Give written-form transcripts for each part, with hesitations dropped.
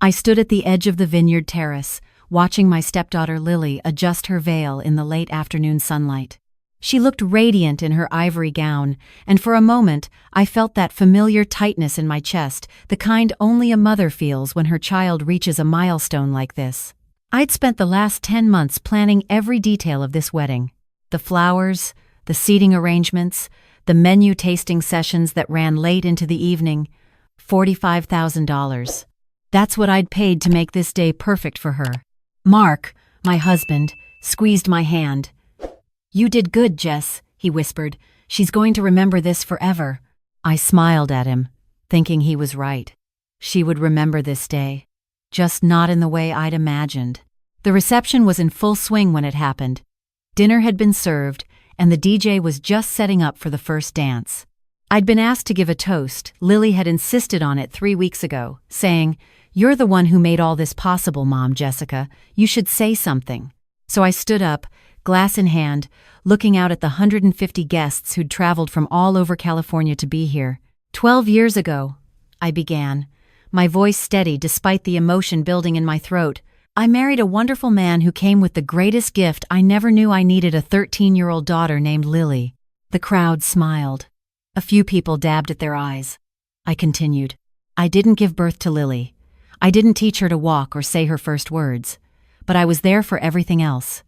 I stood at the edge of the vineyard terrace, watching my stepdaughter Lily adjust her veil in the late afternoon sunlight. She looked radiant in her ivory gown, and for a moment I felt that familiar tightness in my chest, the kind only a mother feels when her child reaches a milestone like this. I'd spent the last 10 months planning every detail of this wedding. The flowers, the seating arrangements, the menu tasting sessions that ran late into the evening. $45,000. That's what I'd paid to make this day perfect for her. Mark, my husband, squeezed my hand. "You did good, Jess," he whispered. "She's going to remember this forever." I smiled at him, thinking he was right. She would remember this day, just not in the way I'd imagined. The reception was in full swing when it happened. Dinner had been served, and the DJ was just setting up for the first dance. I'd been asked to give a toast. Lily had insisted on it 3 weeks ago, saying, "You're the one who made all this possible, Mom Jessica. You should say something." So I stood up, glass in hand, looking out at the 150 guests who'd traveled from all over California to be here. 12 years ago, I began, my voice steady despite the emotion building in my throat. I married a wonderful man who came with the greatest gift. I never knew I needed a 13-year-old daughter named Lily. The crowd smiled. A few people dabbed at their eyes. I continued. I didn't give birth to Lily. I didn't teach her to walk or say her first words. But I was there for everything else.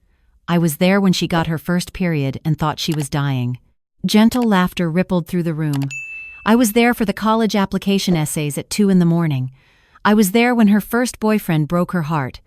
I was there when she got her first period and thought she was dying. Gentle laughter rippled through the room. I was there for the college application essays at 2 in the morning. I was there when her first boyfriend broke her heart.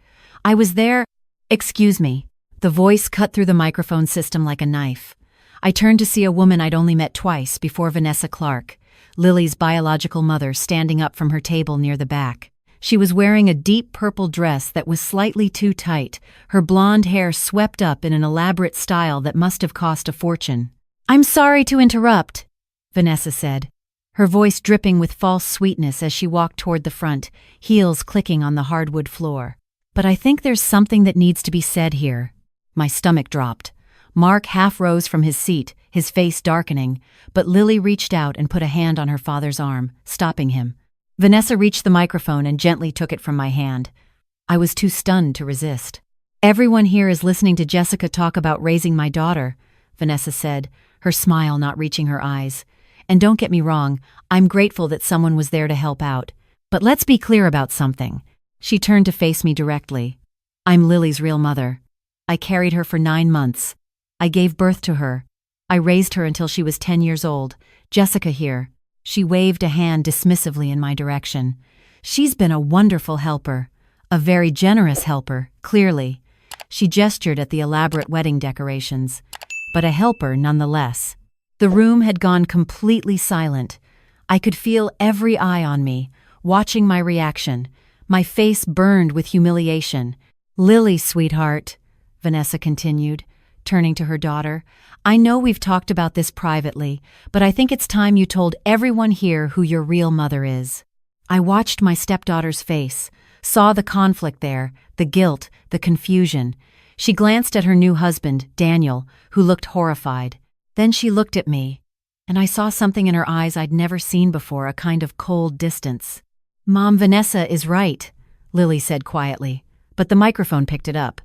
I was there— Excuse me. The voice cut through the microphone system like a knife. I turned to see a woman I'd only met twice before, Vanessa Clark, Lily's biological mother, standing up from her table near the back. She was wearing a deep purple dress that was slightly too tight, her blonde hair swept up in an elaborate style that must have cost a fortune. "I'm sorry to interrupt," Vanessa said, her voice dripping with false sweetness as she walked toward the front, heels clicking on the hardwood floor. "But I think there's something that needs to be said here." My stomach dropped. Mark half rose from his seat, his face darkening, but Lily reached out and put a hand on her father's arm, stopping him. Vanessa reached the microphone and gently took it from my hand. I was too stunned to resist. "Everyone here is listening to Jessica talk about raising my daughter," Vanessa said, her smile not reaching her eyes. "And don't get me wrong, I'm grateful that someone was there to help out. But let's be clear about something." She turned to face me directly. "I'm Lily's real mother. I carried her for 9 months. I gave birth to her. I raised her until she was 10 years old. Jessica here." She waved a hand dismissively in my direction. "She's been a wonderful helper. A very generous helper, clearly." She gestured at the elaborate wedding decorations. "But a helper nonetheless." The room had gone completely silent. I could feel every eye on me, watching my reaction. My face burned with humiliation. "Lily, sweetheart," Vanessa continued, turning to her daughter, "I know we've talked about this privately, but I think it's time you told everyone here who your real mother is." I watched my stepdaughter's face, saw the conflict there, the guilt, the confusion. She glanced at her new husband, Daniel, who looked horrified. Then she looked at me, and I saw something in her eyes I'd never seen before, a kind of cold distance. "Mom, Vanessa is right," Lily said quietly, but the microphone picked it up.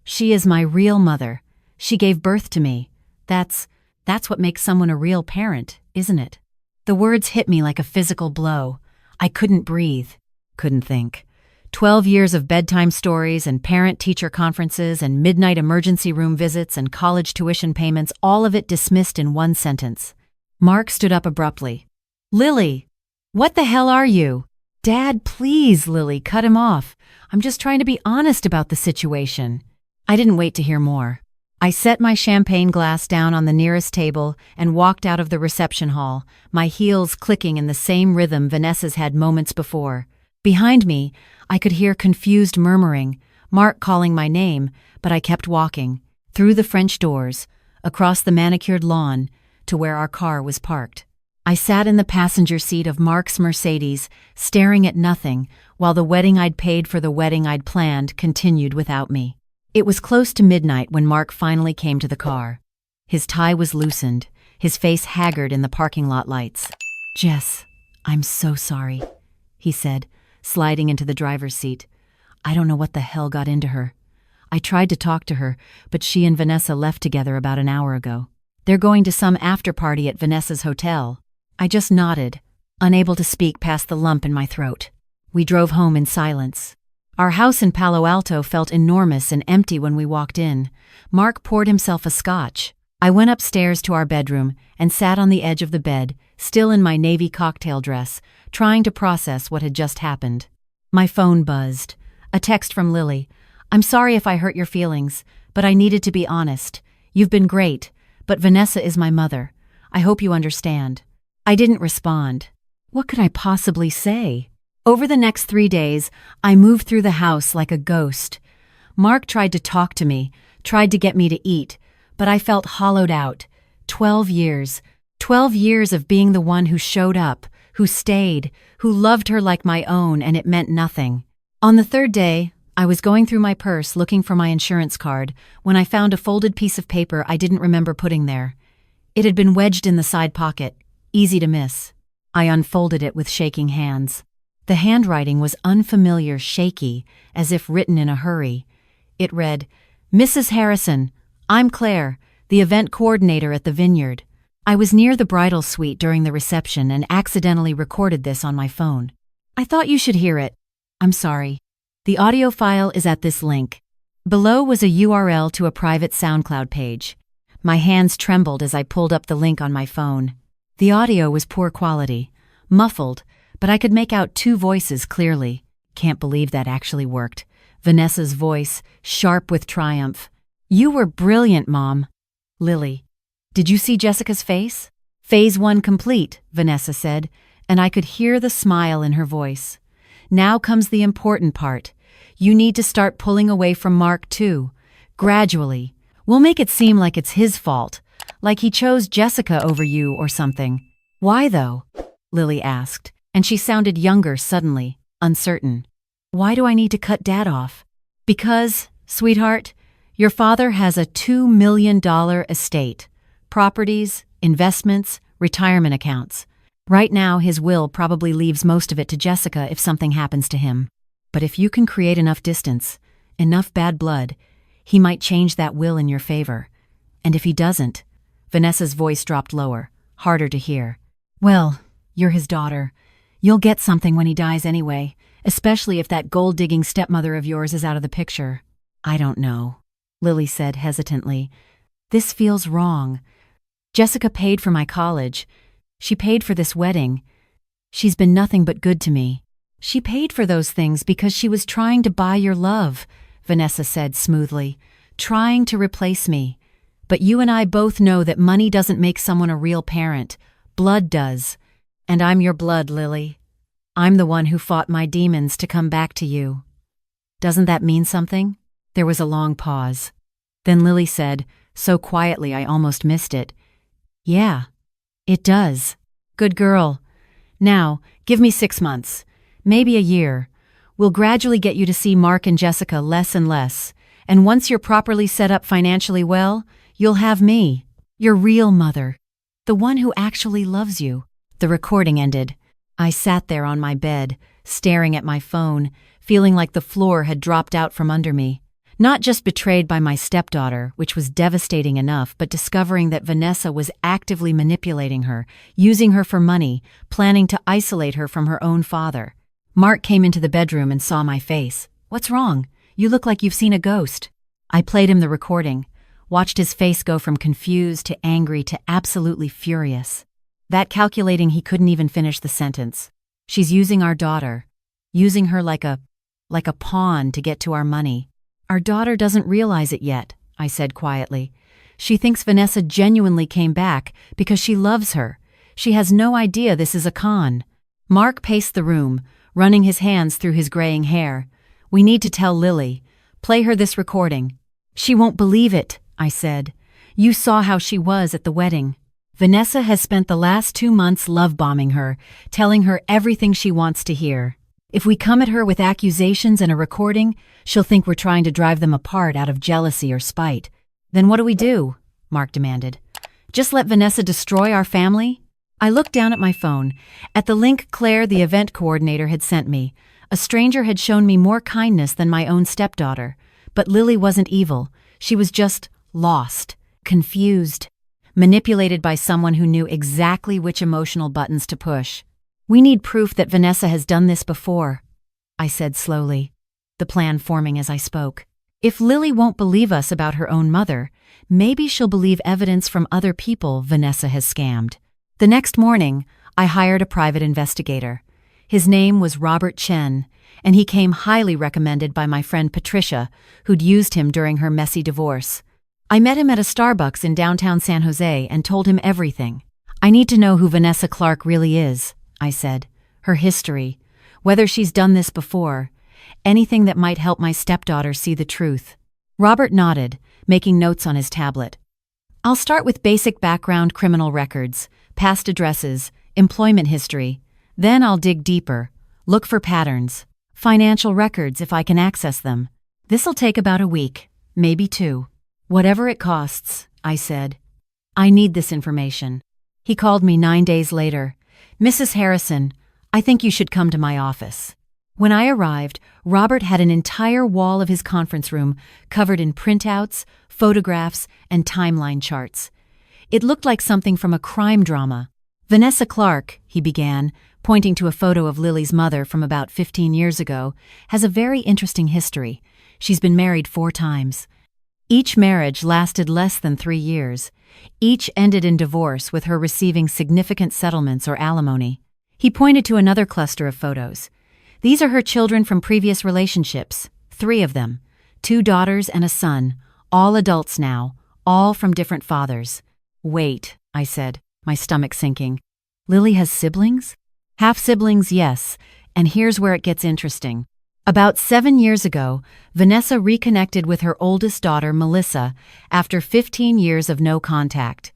"She is my real mother. She gave birth to me. That's what makes someone a real parent, isn't it?" The words hit me like a physical blow. I couldn't breathe, couldn't think. 12 years of bedtime stories and parent-teacher conferences and midnight emergency room visits and college tuition payments, all of it dismissed in one sentence. Mark stood up abruptly. "Lily, what the hell are you?" "Dad, please," Lily cut him off. "I'm just trying to be honest about the situation." I didn't wait to hear more. I set my champagne glass down on the nearest table and walked out of the reception hall, my heels clicking in the same rhythm Vanessa's had moments before. Behind me, I could hear confused murmuring, Mark calling my name, but I kept walking, through the French doors, across the manicured lawn, to where our car was parked. I sat in the passenger seat of Mark's Mercedes, staring at nothing, while the wedding I'd paid for, the wedding I'd planned, continued without me. It was close to midnight when Mark finally came to the car. His tie was loosened, his face haggard in the parking lot lights. "Jess, I'm so sorry," he said, sliding into the driver's seat. I don't know what the hell got into her. I tried to talk to her, but she and Vanessa left together about an hour ago. They're going to some after-party at Vanessa's hotel. I just nodded, unable to speak past the lump in my throat. We drove home in silence. Our house in Palo Alto felt enormous and empty when we walked in. Mark poured himself a scotch. I went upstairs to our bedroom and sat on the edge of the bed, still in my navy cocktail dress, trying to process what had just happened. My phone buzzed. A text from Lily. "I'm sorry if I hurt your feelings, but I needed to be honest. You've been great, but Vanessa is my mother. I hope you understand." I didn't respond. What could I possibly say? Over the next 3 days, I moved through the house like a ghost. Mark tried to talk to me, tried to get me to eat, but I felt hollowed out. 12 years. 12 years of being the one who showed up, who stayed, who loved her like my own, and it meant nothing. On the third day, I was going through my purse looking for my insurance card when I found a folded piece of paper I didn't remember putting there. It had been wedged in the side pocket, easy to miss. I unfolded it with shaking hands. The handwriting was unfamiliar, shaky, as if written in a hurry. It read, "Mrs. Harrison, I'm Claire, the event coordinator at the Vineyard. I was near the bridal suite during the reception and accidentally recorded this on my phone. I thought you should hear it. I'm sorry. The audio file is at this link." Below was a URL to a private SoundCloud page. My hands trembled as I pulled up the link on my phone. The audio was poor quality, muffled, but I could make out 2 voices clearly. Can't believe that actually worked. Vanessa's voice, sharp with triumph. "You were brilliant, Mom." Lily. "Did you see Jessica's face?" "Phase 1 complete," Vanessa said, and I could hear the smile in her voice. "Now comes the important part. You need to start pulling away from Mark too. Gradually. We'll make it seem like it's his fault, like he chose Jessica over you or something." "Why though?" Lily asked, and she sounded younger suddenly, uncertain. "Why do I need to cut Dad off?" "Because, sweetheart, your father has a $2 million estate. Properties, investments, retirement accounts. Right now, his will probably leaves most of it to Jessica if something happens to him. But if you can create enough distance, enough bad blood, he might change that will in your favor. And if he doesn't," Vanessa's voice dropped lower, harder to hear, "well, you're his daughter. You'll get something when he dies anyway, especially if that gold-digging stepmother of yours is out of the picture." "I don't know," Lily said hesitantly. "This feels wrong. Jessica paid for my college. She paid for this wedding. She's been nothing but good to me." "She paid for those things because she was trying to buy your love," Vanessa said smoothly. "Trying to replace me. But you and I both know that money doesn't make someone a real parent. Blood does. And I'm your blood, Lily. I'm the one who fought my demons to come back to you." "Doesn't that mean something?" There was a long pause. Then Lily said, so quietly I almost missed it, "Yeah, it does. Good girl. Now, give me 6 months. Maybe a year. We'll gradually get you to see Mark and Jessica less and less. And once you're properly set up financially well, you'll have me, your real mother. The one who actually loves you." The recording ended. I sat there on my bed, staring at my phone, feeling like the floor had dropped out from under me. Not just betrayed by my stepdaughter, which was devastating enough, but discovering that Vanessa was actively manipulating her, using her for money, planning to isolate her from her own father. Mark came into the bedroom and saw my face. "What's wrong? You look like you've seen a ghost." I played him the recording, watched his face go from confused to angry to absolutely furious. That calculating he couldn't even finish the sentence. "She's using our daughter. Using her like a pawn to get to our money. Our daughter doesn't realize it yet," I said quietly. "She thinks Vanessa genuinely came back because she loves her. She has no idea this is a con." Mark paced the room, running his hands through his graying hair. "We need to tell Lily. Play her this recording." "She won't believe it," I said. "You saw how she was at the wedding. Vanessa has spent the last 2 months love-bombing her, telling her everything she wants to hear. If we come at her with accusations and a recording, she'll think we're trying to drive them apart out of jealousy or spite. Then what do we do?" Mark demanded. "Just let Vanessa destroy our family?" I looked down at my phone. At the link Claire, the event coordinator, had sent me, a stranger had shown me more kindness than my own stepdaughter. But Lily wasn't evil. She was just lost, confused, manipulated by someone who knew exactly which emotional buttons to push. "We need proof that Vanessa has done this before," I said slowly, the plan forming as I spoke. "If Lily won't believe us about her own mother, maybe she'll believe evidence from other people Vanessa has scammed." The next morning, I hired a private investigator. His name was Robert Chen, and he came highly recommended by my friend Patricia, who'd used him during her messy divorce. I met him at a Starbucks in downtown San Jose and told him everything. "I need to know who Vanessa Clark really is," I said. "Her history, whether she's done this before, anything that might help my stepdaughter see the truth." Robert nodded, making notes on his tablet. "I'll start with basic background criminal records, past addresses, employment history. Then I'll dig deeper, look for patterns, financial records if I can access them. This'll take about a week, maybe 2. "Whatever it costs," I said. "I need this information." He called me 9 days later. "Mrs. Harrison, I think you should come to my office." When I arrived, Robert had an entire wall of his conference room covered in printouts, photographs, and timeline charts. It looked like something from a crime drama. "Vanessa Clark," he began, pointing to a photo of Lily's mother from about 15 years ago, "has a very interesting history. She's been married 4 times. Each marriage lasted less than 3 years. Each ended in divorce, with her receiving significant settlements or alimony." He pointed to another cluster of photos. "These are her children from previous relationships, 3 of them, 2 daughters and a son, all adults now, all from different fathers." "Wait," I said, my stomach sinking. "Lily has siblings?" "Half-siblings, yes, and here's where it gets interesting. About 7 years ago, Vanessa reconnected with her oldest daughter, Melissa, after 15 years of no contact.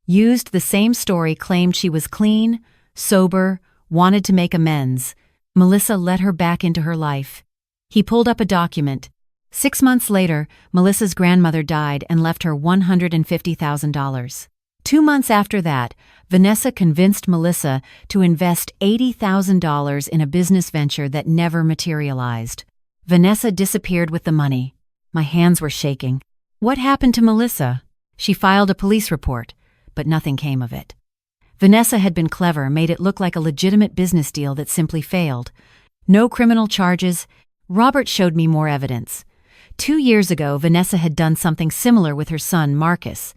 Used the same story, claimed she was clean, sober, wanted to make amends. Melissa let her back into her life." He pulled up a document. 6 months later, Melissa's grandmother died and left her $150,000. 2 months after that, Vanessa convinced Melissa to invest $80,000 in a business venture that never materialized. Vanessa disappeared with the money. My hands were shaking. What happened to Melissa? She filed a police report, but nothing came of it. Vanessa had been clever, made it look like a legitimate business deal that simply failed. No criminal charges. Robert showed me more evidence. 2 years ago, Vanessa had done something similar with her son, Marcus.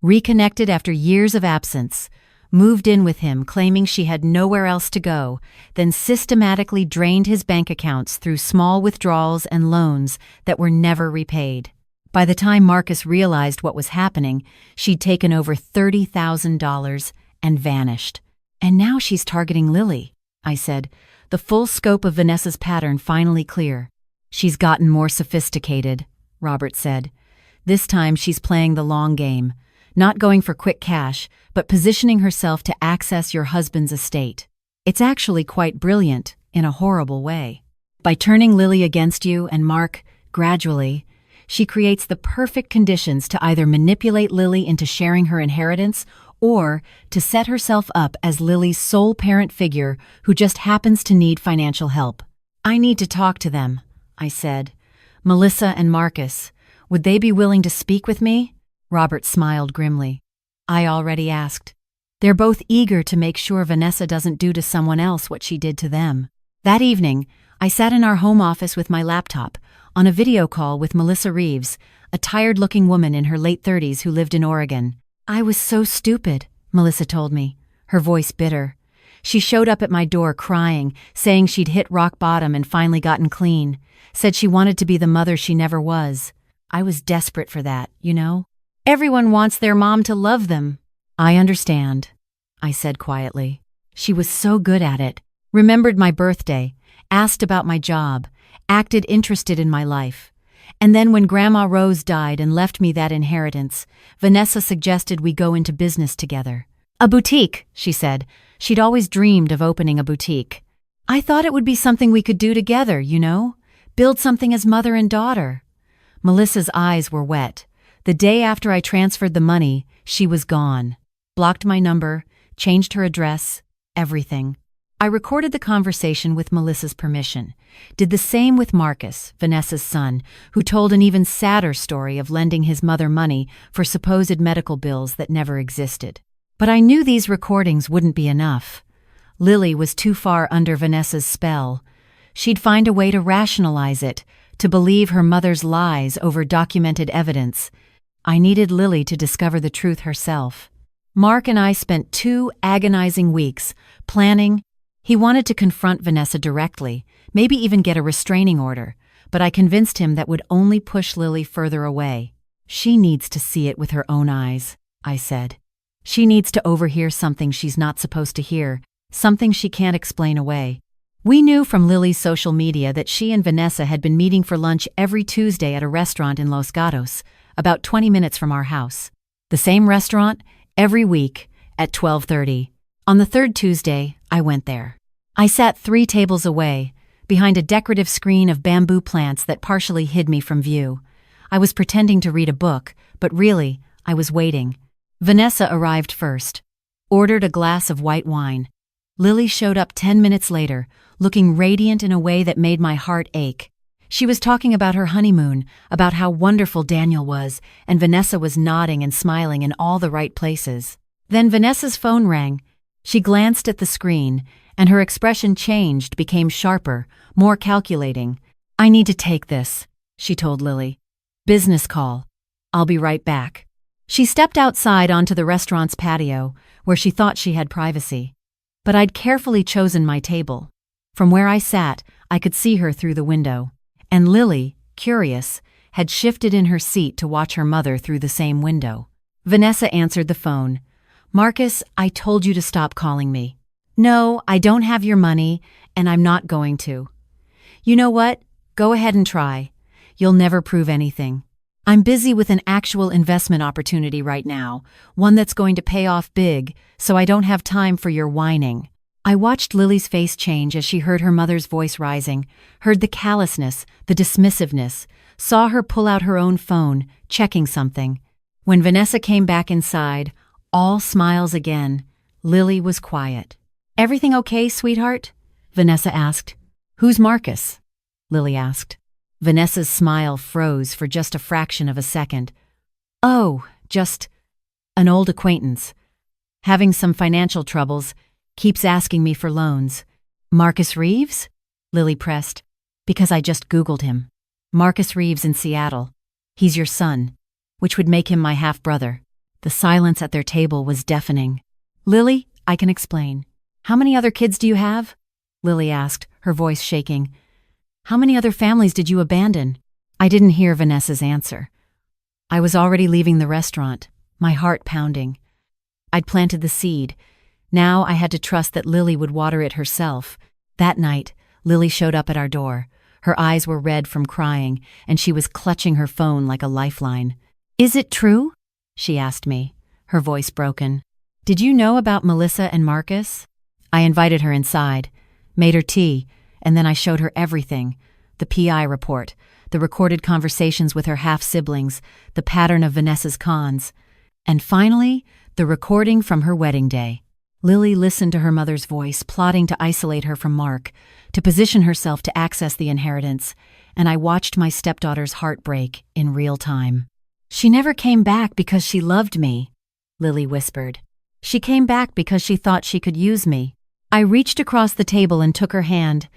Reconnected after years of absence, moved in with him, claiming she had nowhere else to go, then systematically drained his bank accounts through small withdrawals and loans that were never repaid. By the time Marcus realized what was happening, she'd taken over $30,000 and vanished. "And now she's targeting Lily," I said, the full scope of Vanessa's pattern finally clear. "She's gotten more sophisticated," Robert said. "This time she's playing the long game, not going for quick cash, but positioning herself to access your husband's estate. It's actually quite brilliant, in a horrible way. By turning Lily against you and Mark, gradually, she creates the perfect conditions to either manipulate Lily into sharing her inheritance or to set herself up as Lily's sole parent figure who just happens to need financial help." "I need to talk to them," I said. "Melissa and Marcus. Would they be willing to speak with me?" Robert smiled grimly. "I already asked. They're both eager to make sure Vanessa doesn't do to someone else what she did to them." That evening, I sat in our home office with my laptop, on a video call with Melissa Reeves, a tired-looking woman in her late 30s who lived in Oregon. "I was so stupid," Melissa told me, her voice bitter. She showed up at my door crying, saying she'd hit rock bottom and finally gotten clean, said she wanted to be the mother she never was. I was desperate for that, you know? Everyone wants their mom to love them. "I understand," I said quietly. She was so good at it. Remembered my birthday, asked about my job, acted interested in my life. And then when Grandma Rose died and left me that inheritance, Vanessa suggested we go into business together. "A boutique," she said. She'd always dreamed of opening a boutique. "I thought it would be something we could do together, you know? Build something as mother and daughter." Melissa's eyes were wet. The day after I transferred the money, she was gone. Blocked my number, changed her address, everything. I recorded the conversation with Melissa's permission, did the same with Marcus, Vanessa's son, who told an even sadder story of lending his mother money for supposed medical bills that never existed. But I knew these recordings wouldn't be enough. Lily was too far under Vanessa's spell. She'd find a way to rationalize it, to believe her mother's lies over documented evidence. I needed Lily to discover the truth herself. Mark and I spent 2 agonizing weeks planning. He wanted to confront Vanessa directly, maybe even get a restraining order, but I convinced him that would only push Lily further away. She needs to see it with her own eyes, I said. She needs to overhear something she's not supposed to hear, something she can't explain away. We knew from Lily's social media that she and Vanessa had been meeting for lunch every Tuesday at a restaurant in Los Gatos, about 20 minutes from our house. The same restaurant, every week, at 12:30. On the 3rd Tuesday, I went there. I sat 3 tables away, behind a decorative screen of bamboo plants that partially hid me from view. I was pretending to read a book, but really, I was waiting. Vanessa arrived first, ordered a glass of white wine. Lily showed up 10 minutes later, looking radiant in a way that made my heart ache. She was talking about her honeymoon, about how wonderful Daniel was, and Vanessa was nodding and smiling in all the right places. Then Vanessa's phone rang. She glanced at the screen, and her expression changed, became sharper, more calculating. "I need to take this," she told Lily. "Business call. I'll be right back." She stepped outside onto the restaurant's patio, where she thought she had privacy. But I'd carefully chosen my table. From where I sat, I could see her through the window. And Lily, curious, had shifted in her seat to watch her mother through the same window. Vanessa answered the phone. "Marcus, I told you to stop calling me." "No, I don't have your money, and I'm not going to." "You know what? Go ahead and try. You'll never prove anything. I'm busy with an actual investment opportunity right now, one that's going to pay off big, so I don't have time for your whining." I watched Lily's face change as she heard her mother's voice rising, heard the callousness, the dismissiveness, saw her pull out her own phone, checking something. When Vanessa came back inside, all smiles again, Lily was quiet. "Everything okay, sweetheart?" Vanessa asked. "Who's Marcus?" Lily asked. Vanessa's smile froze for just a fraction of a second. "Oh, just an old acquaintance. Having some financial troubles, keeps asking me for loans." "Marcus Reeves?" Lily pressed. "Because I just Googled him. Marcus Reeves in Seattle. He's your son, which would make him my half-brother." The silence at their table was deafening. "Lily, I can explain. How many other kids do you have?" Lily asked, her voice shaking. "How many other families did you abandon?" I didn't hear Vanessa's answer. I was already leaving the restaurant, my heart pounding. I'd planted the seed. Now I had to trust that Lily would water it herself. That night, Lily showed up at our door. Her eyes were red from crying, and she was clutching her phone like a lifeline. "Is it true?" she asked me, her voice broken. "Did you know about Melissa and Marcus?" I invited her inside, made her tea, and then I showed her everything. The PI report, the recorded conversations with her half-siblings, the pattern of Vanessa's cons, and finally, the recording from her wedding day. Lily listened to her mother's voice, plotting to isolate her from Mark, to position herself to access the inheritance, and I watched my stepdaughter's heart break in real time. "She never came back because she loved me," Lily whispered. "She came back because she thought she could use me." I reached across the table and took her hand.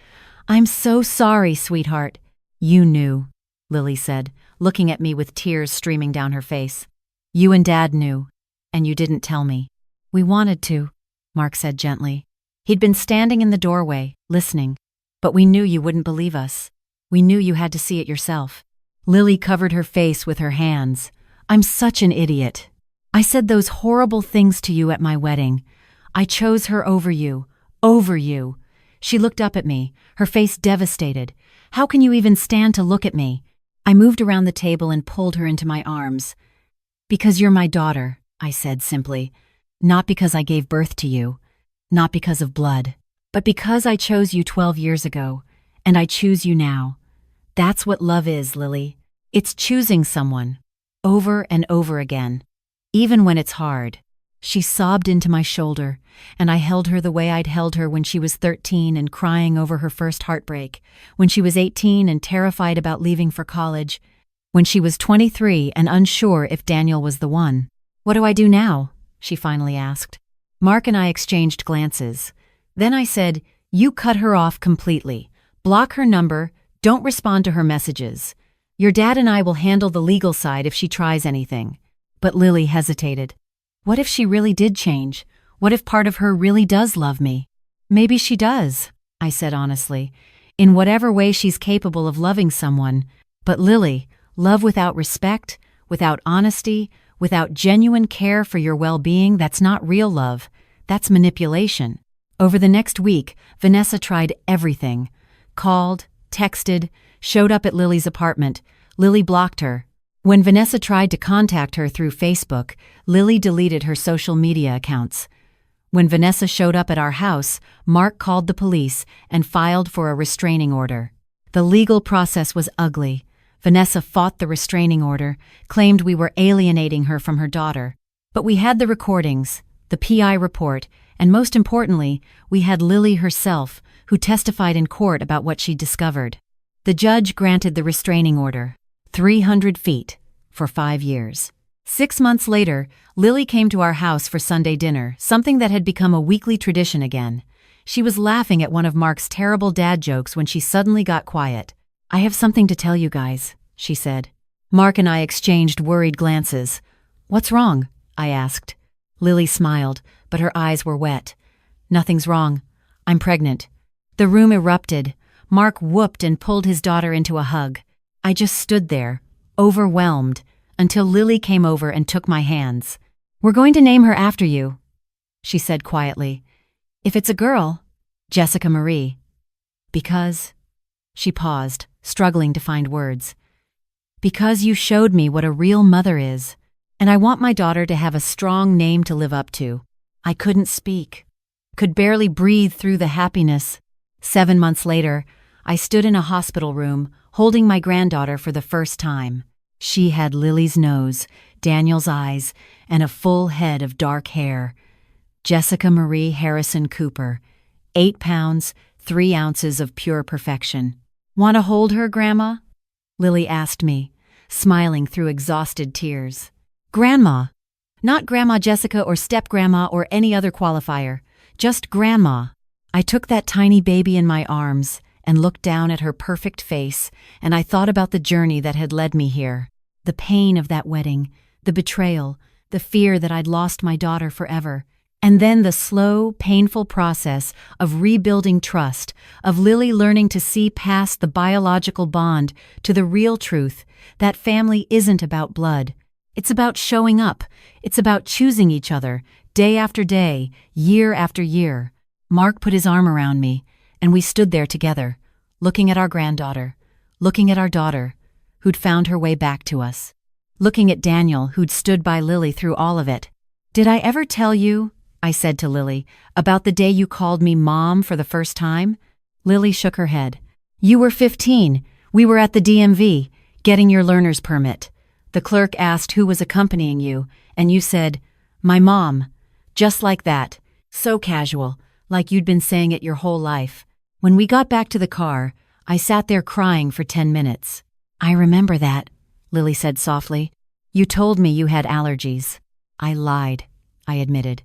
"I'm so sorry, sweetheart." "You knew," Lily said, looking at me with tears streaming down her face. "You and Dad knew, and you didn't tell me." "We wanted to," Mark said gently. He'd been standing in the doorway, listening. "But we knew you wouldn't believe us. We knew you had to see it yourself." Lily covered her face with her hands. "I'm such an idiot. I said those horrible things to you at my wedding. I chose her over you. Over you." She looked up at me, her face devastated. "How can you even stand to look at me?" I moved around the table and pulled her into my arms. "Because you're my daughter," I said simply. "Not because I gave birth to you, not because of blood, but because I chose you 12 years ago, and I choose you now. That's what love is, Lily. It's choosing someone, over and over again, even when it's hard." She sobbed into my shoulder, and I held her the way I'd held her when she was 13 and crying over her first heartbreak, when she was 18 and terrified about leaving for college, when she was 23 and unsure if Daniel was the one. "What do I do now?" she finally asked. Mark and I exchanged glances. Then I said, "You cut her off completely. Block her number, don't respond to her messages. Your dad and I will handle the legal side if she tries anything." But Lily hesitated. What if she really did change? What if part of her really does love me? "Maybe she does," I said honestly, "in whatever way she's capable of loving someone. But Lily, love without respect, without honesty, without genuine care for your well-being, that's not real love. That's manipulation." Over the next week, Vanessa tried everything. Called, texted, showed up at Lily's apartment. Lily blocked her. When Vanessa tried to contact her through Facebook, Lily deleted her social media accounts. When Vanessa showed up at our house, Mark called the police and filed for a restraining order. The legal process was ugly. Vanessa fought the restraining order, claimed we were alienating her from her daughter. But we had the recordings, the PI report, and most importantly, we had Lily herself, who testified in court about what she discovered. The judge granted the restraining order, 300 feet, for 5 years. 6 months later, Lily came to our house for Sunday dinner, something that had become a weekly tradition again. She was laughing at one of Mark's terrible dad jokes when she suddenly got quiet. "I have something to tell you guys," she said. Mark and I exchanged worried glances. "What's wrong?" I asked. Lily smiled, but her eyes were wet. "Nothing's wrong. I'm pregnant." The room erupted. Mark whooped and pulled his daughter into a hug. I just stood there, overwhelmed, until Lily came over and took my hands. "We're going to name her after you," she said quietly. "If it's a girl, Jessica Marie." "Because?" She paused, struggling to find words. "Because you showed me what a real mother is, and I want my daughter to have a strong name to live up to." I couldn't speak, could barely breathe through the happiness. 7 months later, I stood in a hospital room, holding my granddaughter for the first time. She had Lily's nose, Daniel's eyes, and a full head of dark hair. Jessica Marie Harrison Cooper, 8 pounds, 3 ounces of pure perfection. "Want to hold her, Grandma?" Lily asked me, smiling through exhausted tears. "Grandma. Not Grandma Jessica or step-grandma or any other qualifier. Just Grandma." I took that tiny baby in my arms and looked down at her perfect face, and I thought about the journey that had led me here. The pain of that wedding, the betrayal, the fear that I'd lost my daughter forever, and then the slow, painful process of rebuilding trust, of Lily learning to see past the biological bond to the real truth that family isn't about blood. It's about showing up. It's about choosing each other, day after day, year after year. Mark put his arm around me, and we stood there together, looking at our granddaughter, looking at our daughter, who'd found her way back to us, looking at Daniel, who'd stood by Lily through all of it. "Did I ever tell you," I said to Lily, "about the day you called me Mom for the first time?" Lily shook her head. "You were 15. We were at the DMV, getting your learner's permit. The clerk asked who was accompanying you, and you said, 'My mom.' Just like that. So casual, like you'd been saying it your whole life. When we got back to the car, I sat there crying for 10 minutes. "I remember that," Lily said softly. "You told me you had allergies." "I lied," I admitted.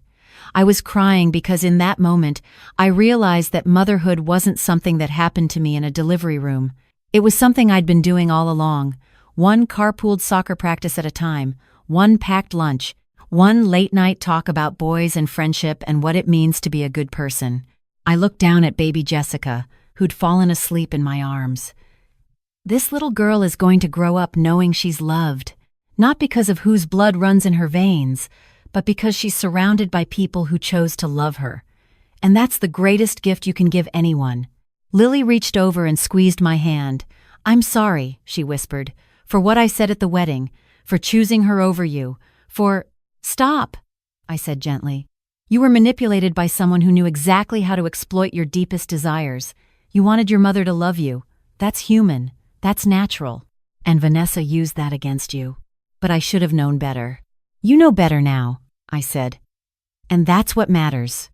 I was crying because in that moment, I realized that motherhood wasn't something that happened to me in a delivery room. It was something I'd been doing all along. One carpooled soccer practice at a time, one packed lunch, one late-night talk about boys and friendship and what it means to be a good person. I looked down at baby Jessica, who'd fallen asleep in my arms. This little girl is going to grow up knowing she's loved, not because of whose blood runs in her veins, but because she's surrounded by people who chose to love her. And that's the greatest gift you can give anyone. Lily reached over and squeezed my hand. "I'm sorry," she whispered, "for what I said at the wedding, for choosing her over you, for—" "Stop," I said gently. "You were manipulated by someone who knew exactly how to exploit your deepest desires. You wanted your mother to love you. That's human. That's natural. And Vanessa used that against you. But I should have known better." "You know better now," I said. And that's what matters.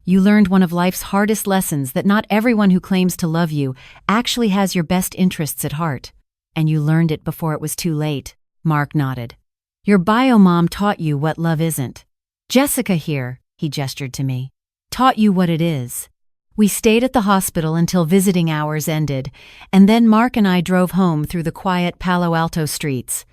You learned one of life's hardest lessons, that not everyone who claims to love you actually has your best interests at heart. And you learned it before it was too late. Mark nodded. Your bio mom taught you what love isn't. Jessica here, he gestured to me, taught you what it is. We stayed at the hospital until visiting hours ended, and then Mark and I drove home through the quiet Palo Alto streets.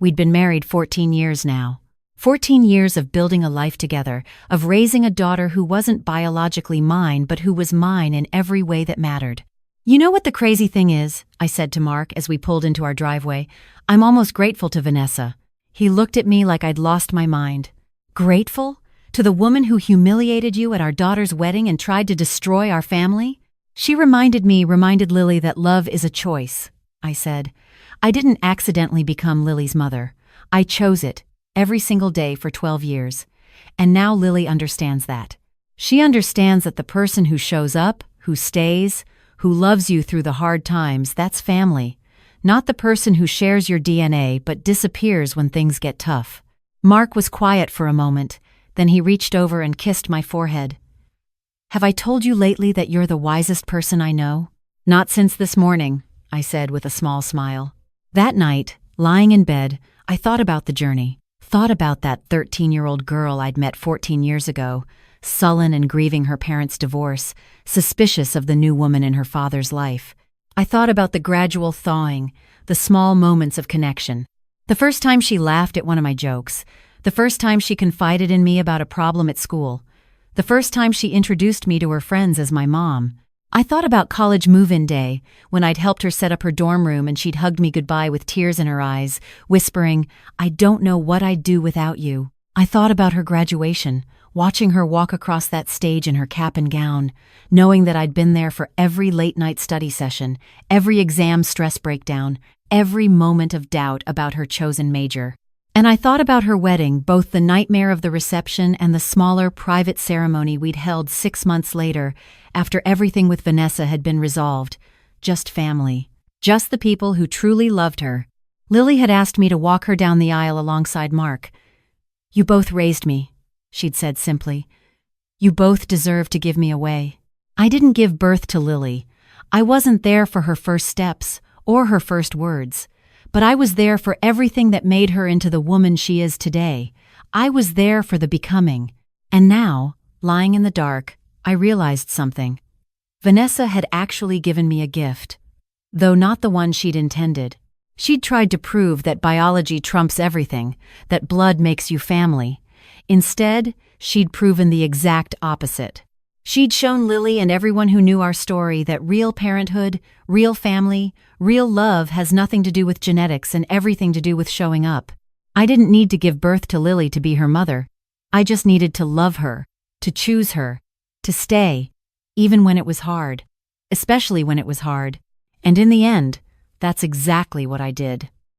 We'd been married 14 years now. 14 years of building a life together, of raising a daughter who wasn't biologically mine but who was mine in every way that mattered. You know what the crazy thing is? I said to Mark as we pulled into our driveway. I'm almost grateful to Vanessa. He looked at me like I'd lost my mind. Grateful? To the woman who humiliated you at our daughter's wedding and tried to destroy our family? She reminded Lily that love is a choice, I said. I didn't accidentally become Lily's mother. I chose it. Every single day for 12 years. And now Lily understands that. She understands that the person who shows up, who stays, who loves you through the hard times, that's family. Not the person who shares your DNA but disappears when things get tough. Mark was quiet for a moment, then he reached over and kissed my forehead. Have I told you lately that you're the wisest person I know? Not since this morning, I said with a small smile. That night, lying in bed, I thought about the journey. Thought about that 13-year-old girl I'd met 14 years ago, sullen and grieving her parents' divorce, suspicious of the new woman in her father's life. I thought about the gradual thawing, the small moments of connection. The first time she laughed at one of my jokes, the first time she confided in me about a problem at school, the first time she introduced me to her friends as my mom. I thought about college move-in day, when I'd helped her set up her dorm room and she'd hugged me goodbye with tears in her eyes, whispering, I don't know what I'd do without you. I thought about her graduation, watching her walk across that stage in her cap and gown, knowing that I'd been there for every late-night study session, every exam stress breakdown, every moment of doubt about her chosen major. And I thought about her wedding, both the nightmare of the reception and the smaller, private ceremony we'd held 6 months later, after everything with Vanessa had been resolved. Just family. Just the people who truly loved her. Lily had asked me to walk her down the aisle alongside Mark. You both raised me, she'd said simply. You both deserve to give me away. I didn't give birth to Lily. I wasn't there for her first steps, or her first words. But I was there for everything that made her into the woman she is today. I was there for the becoming. And now, lying in the dark, I realized something. Vanessa had actually given me a gift, though not the one she'd intended. She'd tried to prove that biology trumps everything, that blood makes you family. Instead, she'd proven the exact opposite. She'd shown Lily and everyone who knew our story that real parenthood, real family, real love has nothing to do with genetics and everything to do with showing up. I didn't need to give birth to Lily to be her mother. I just needed to love her, to choose her, to stay, even when it was hard, especially when it was hard. And in the end, that's exactly what I did.